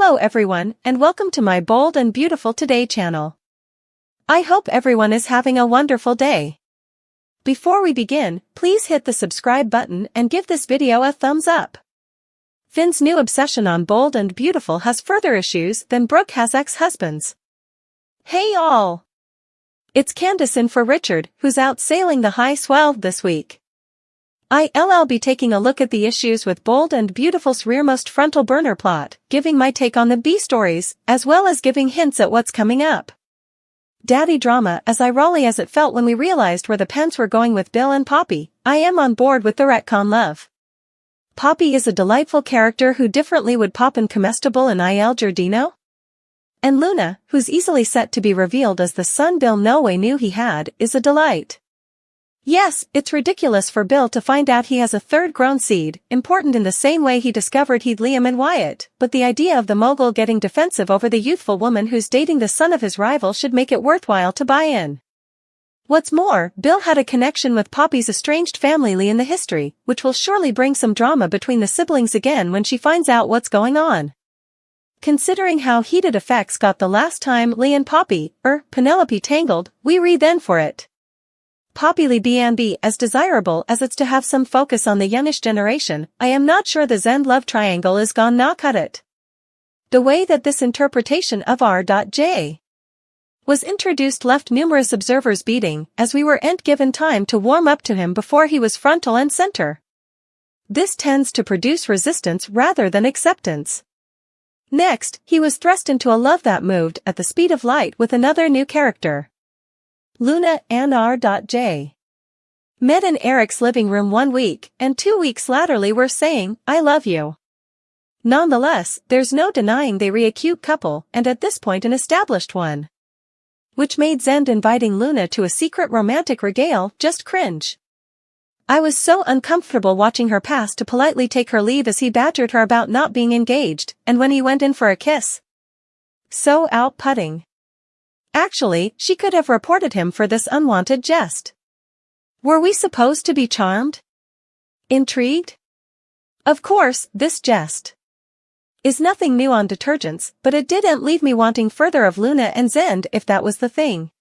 Hello everyone, and welcome to my Bold and Beautiful Today channel. I hope everyone is having a wonderful day. Before we begin, please hit the subscribe button and give this video a thumbs up. Finn's new obsession on Bold and Beautiful has further issues than Brooke has ex-husbands. Hey all! It's Candace in for Richard, who's out sailing the high swell this week. I'll be taking a look at the issues with Bold and Beautiful's rearmost frontal burner plot, giving my take on the B stories, as well as giving hints at what's coming up. Daddy drama as ironic as it felt when we realized where the pens were going with Bill and Poppy, I am on board with the retcon love. Poppy is a delightful character who differently would pop in Comestible and Il Giardino. And Luna, who's easily set to be revealed as the son Bill no way knew he had, is a delight. Yes, it's ridiculous for Bill to find out he has a third grown seed, important in the same way he discovered he'd Liam and Wyatt, but the idea of the mogul getting defensive over the youthful woman who's dating the son of his rival should make it worthwhile to buy in. What's more, Bill had a connection with Poppy's estranged family Lee in the history, which will surely bring some drama between the siblings again when she finds out what's going on. Considering how heated effects got the last time Lee and Poppy, Penelope tangled, we read then for it. Poppy Lee B&B as desirable as it's to have some focus on the youngish generation, I am not sure the Zen love triangle is gone now cut it. The way that this interpretation of R.J. was introduced left numerous observers beating, as we weren't given time to warm up to him before he was frontal and center. This tends to produce resistance rather than acceptance. Next, he was thrust into a love that moved at the speed of light with another new character. Luna and R.J. met in Eric's living room 1 week, and 2 weeks laterally were saying, I love you. Nonetheless, there's no denying they were a cute couple, and at this point an established one. Which made Zend inviting Luna to a secret romantic regale just cringe. I was so uncomfortable watching her pass to politely take her leave as he badgered her about not being engaged, and when he went in for a kiss. So out-putting. Actually, she could have reported him for this unwanted jest. Were we supposed to be charmed? Intrigued? Of course, this jest is nothing new on detergents, but it didn't leave me wanting further of Luna and Zend if that was the thing.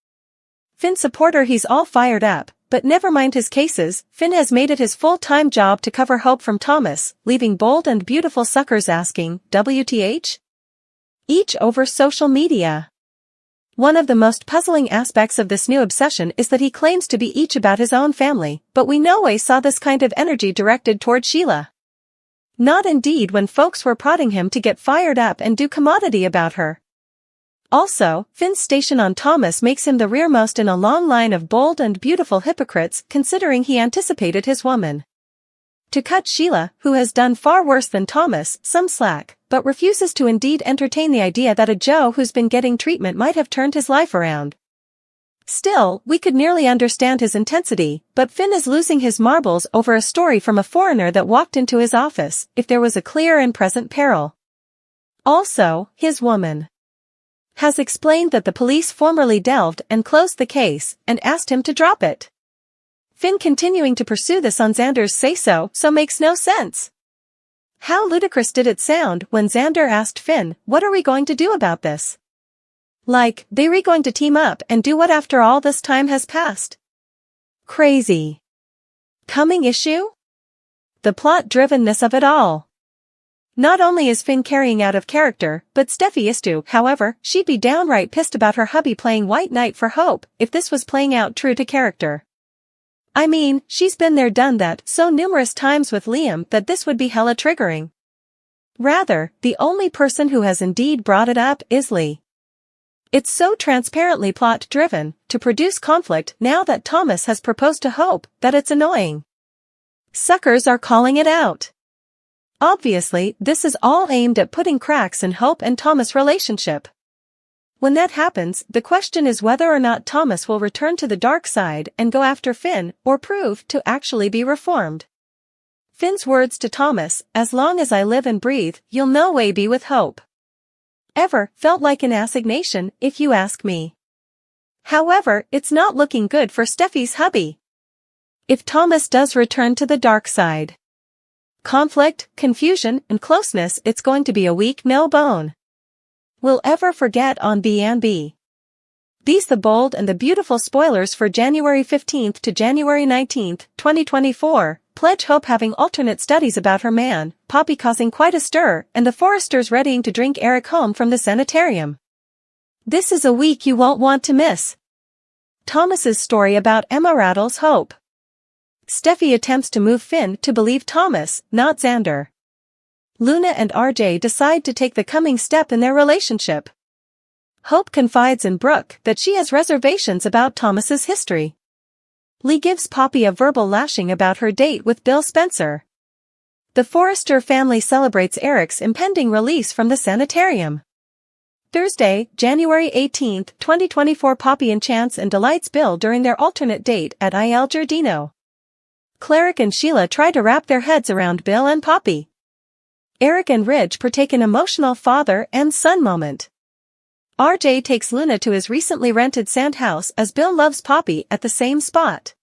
Finn supporter he's all fired up, but never mind his cases, Finn has made it his full-time job to cover hope from Thomas, leaving Bold and Beautiful suckers asking, WTH? Each over social media. One of the most puzzling aspects of this new obsession is that he claims to be each about his own family, but we no way saw this kind of energy directed toward Sheila. Not indeed when folks were prodding him to get fired up and do commodity about her. Also, Finn's station on Thomas makes him the rearmost in a long line of Bold and Beautiful hypocrites considering he anticipated his woman to cut Sheila, who has done far worse than Thomas, some slack, but refuses to indeed entertain the idea that a Joe who's been getting treatment might have turned his life around. Still, we could nearly understand his intensity, but Finn is losing his marbles over a story from a foreigner that walked into his office, if there was a clear and present peril. Also, his woman has explained that the police formally delved and closed the case, and asked him to drop it. Finn continuing to pursue this on Xander's say-so makes no sense. How ludicrous did it sound when Xander asked Finn, what are we going to do about this? Like, they were going to team up and do what after all this time has passed? Crazy. Coming issue? The plot-drivenness of it all. Not only is Finn carrying out of character, but Steffi is too. However, she'd be downright pissed about her hubby playing White Knight for Hope if this was playing out true to character. I mean, she's been there done that so numerous times with Liam that this would be hella triggering. Rather, the only person who has indeed brought it up is Lee. It's so transparently plot-driven, to produce conflict now that Thomas has proposed to Hope, that it's annoying. Suckers are calling it out. Obviously, this is all aimed at putting cracks in Hope and Thomas' relationship. When that happens, the question is whether or not Thomas will return to the dark side and go after Finn, or prove to actually be reformed. Finn's words to Thomas, as long as I live and breathe, you'll no way be with Hope. Ever felt like an assignation, if you ask me. However, it's not looking good for Steffi's hubby. If Thomas does return to the dark side, conflict, confusion, and closeness, it's going to be a week no bone. Will ever forget on B&B. These the bold and the beautiful spoilers for January 15th to January 19th, 2024, pledge Hope having alternate studies about her man, Poppy causing quite a stir, and the Forresters readying to drink Eric home from the sanitarium. This is a week you won't want to miss. Thomas's story about Emma rattles Hope. Steffi attempts to move Finn to believe Thomas, not Xander. Luna and RJ decide to take the coming step in their relationship. Hope confides in Brooke that she has reservations about Thomas's history. Lee gives Poppy a verbal lashing about her date with Bill Spencer. The Forrester family celebrates Eric's impending release from the sanitarium. Thursday, January 18, 2024. Poppy enchants and delights Bill during their alternate date at Il Giardino. Cleric and Sheila try to wrap their heads around Bill and Poppy. Eric and Ridge partake an emotional father and son moment. RJ takes Luna to his recently rented sand house as Bill loves Poppy at the same spot.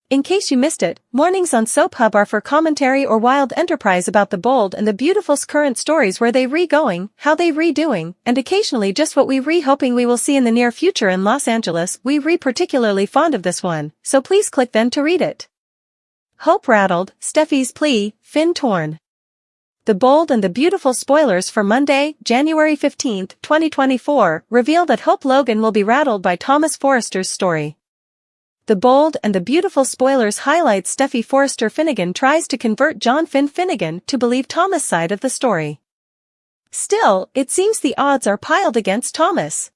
In case you missed it, mornings on Soap Hub are for commentary or wild enterprise about the bold and the beautiful current stories where they re-going, how they redoing, and occasionally just what we hoping we will see in the near future in Los Angeles. We particularly fond of this one, so please click then to read it. Hope rattled, Steffi's plea, Finn torn. The bold and the beautiful spoilers for Monday, January 15, 2024, reveal that Hope Logan will be rattled by Thomas Forrester's story. The bold and the beautiful spoilers highlight Steffi Forrester Finnegan tries to convert John Finn Finnegan to believe Thomas' side of the story. Still, it seems the odds are piled against Thomas.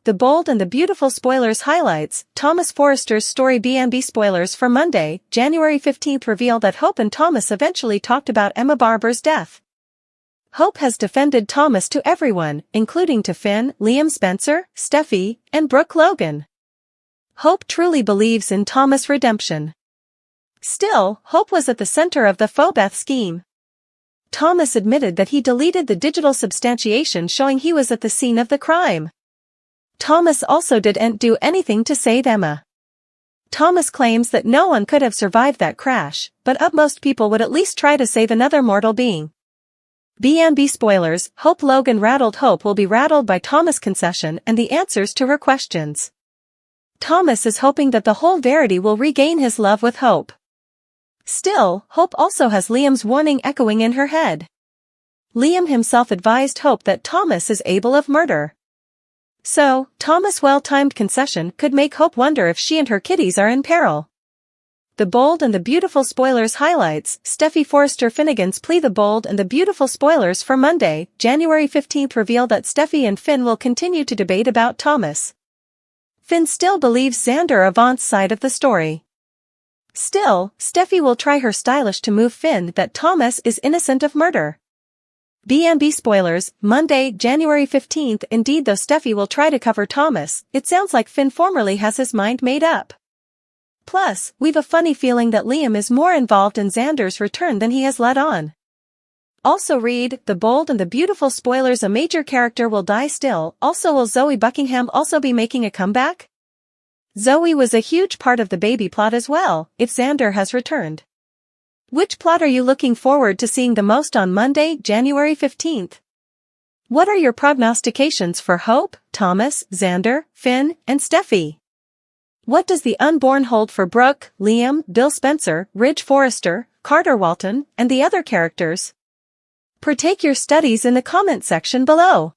The bold and the beautiful spoilers highlights Thomas Forrester's story. B&B spoilers for Monday, January 15 reveal that Hope and Thomas eventually talked about Emma Barber's death. Hope has defended Thomas to everyone, including to Finn, Liam Spencer, Steffi, and Brooke Logan. Hope truly believes in Thomas' redemption. Still, Hope was at the center of the Phobeth scheme. Thomas admitted that he deleted the digital substantiation showing he was at the scene of the crime. Thomas also didn't do anything to save Emma. Thomas claims that no one could have survived that crash, but most people would at least try to save another mortal being. B&B spoilers, Hope Logan rattled. Hope will be rattled by Thomas' concession and the answers to her questions. Thomas is hoping that the whole Verity will regain his love with Hope. Still, Hope also has Liam's warning echoing in her head. Liam himself advised Hope that Thomas is able of murder. So, Thomas' well-timed concession could make Hope wonder if she and her kitties are in peril. The bold and the beautiful spoilers highlights Steffi Forrester Finnegan's plea. The bold and the beautiful spoilers for Monday, January 15 reveal that Steffi and Finn will continue to debate about Thomas. Finn still believes Xander Avant's side of the story. Still, Steffi will try her stylish to move Finn that Thomas is innocent of murder. B&B spoilers, Monday, January 15. Indeed, though Steffi will try to cover Thomas, it sounds like Finn formerly has his mind made up. Plus, we've a funny feeling that Liam is more involved in Xander's return than he has let on. Also read, the bold and the beautiful spoilers. A major character will die still. Also, will Zoe Buckingham also be making a comeback? Zoe was a huge part of the baby plot as well, if Xander has returned. Which plot are you looking forward to seeing the most on Monday, January 15? What are your prognostications for Hope, Thomas, Xander, Finn, and Steffi? What does the unborn hold for Brooke, Liam, Bill Spencer, Ridge Forrester, Carter Walton, and the other characters? Partake your studies in the comment section below.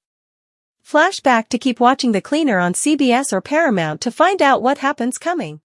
Flashback to keep watching The Cleaner on CBS or Paramount to find out what happens coming.